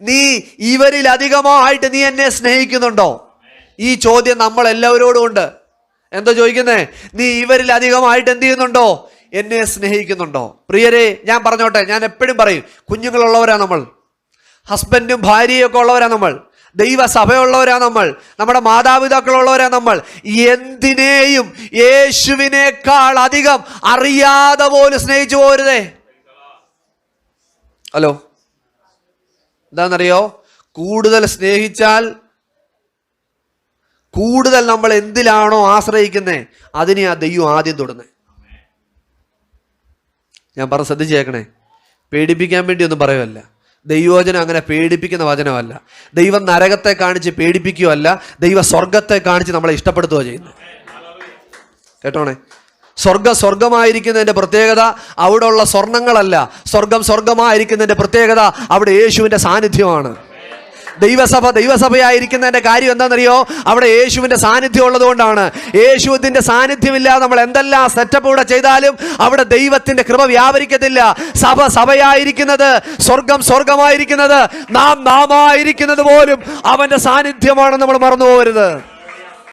നീ ഇവരിൽ അധികമായിട്ട് നീ എന്നെ സ്നേഹിക്കുന്നുണ്ടോ? ഈ ചോദ്യം നമ്മൾ എല്ലാവരോടും ഉണ്ട്. എന്തോ ചോദിക്കുന്നേ? നീ ഇവരിൽ അധികമായിട്ട് എന്ത് ചെയ്യുന്നുണ്ടോ? എന്നെ സ്നേഹിക്കുന്നുണ്ടോ? പ്രിയരെ, ഞാൻ പറഞ്ഞോട്ടെ, ഞാൻ എപ്പോഴും പറയും, കുഞ്ഞുങ്ങളുള്ളവരാ നമ്മൾ, ഹസ്ബൻഡും ഭാര്യയൊക്കെ ഉള്ളവരാ നമ്മൾ, ദൈവസഭയുള്ളവരാ നമ്മൾ, നമ്മുടെ മാതാപിതാക്കളുള്ളവരാ നമ്മൾ. എന്തിനേയും യേശുവിനേക്കാൾ അധികം അറിയാതെ പോലും സ്നേഹിച്ചു പോരുതേ. ഹലോ, എന്താണെന്നറിയോ? കൂടുതൽ സ്നേഹിച്ചാൽ കൂടുതൽ നമ്മൾ എന്തിലാണോ ആശ്രയിക്കുന്നത് അതിനെ ആ ദൈവം ആദ്യം തൊടുന്നത്. ഞാൻ പറഞ്ഞ ശ്രദ്ധിച്ചേക്കണേ, പേടിപ്പിക്കാൻ വേണ്ടി ഒന്നും പറയുമല്ല. ദൈവവചനം അങ്ങനെ പേടിപ്പിക്കുന്ന വചനമല്ല. ദൈവം നരകത്തെ കാണിച്ച് പേടിപ്പിക്കുകയല്ല, ദൈവ സ്വർഗത്തെ കാണിച്ച് നമ്മളെ ഇഷ്ടപ്പെടുത്തുകയോ ചെയ്യുന്നു. കേട്ടോണേ, സ്വർഗമായിരിക്കുന്നതിൻ്റെ പ്രത്യേകത അവിടെ ഉള്ള സ്വർണങ്ങളല്ല. സ്വർഗമായിരിക്കുന്നതിൻ്റെ പ്രത്യേകത അവിടെ യേശുവിൻ്റെ സാന്നിധ്യമാണ്. ദൈവസഭയായിരിക്കുന്നതിൻ്റെ കാര്യം എന്താണെന്നറിയോ? അവിടെ യേശുവിൻ്റെ സാന്നിധ്യം ഉള്ളത് കൊണ്ടാണ്. യേശുവിൻ്റെ സാന്നിധ്യമില്ലാതെ നമ്മൾ എന്തെല്ലാം സെറ്റപ്പ് ഇവിടെ ചെയ്താലും അവിടെ ദൈവത്തിൻ്റെ കൃപ വ്യാപരിക്കത്തില്ല. സഭയായിരിക്കുന്നത്, സ്വർഗമായിരിക്കുന്നത്, നാം ആയിരിക്കുന്നത് പോലും അവൻ്റെ സാന്നിധ്യമാണെന്ന് നമ്മൾ മറന്നു പോകരുത്.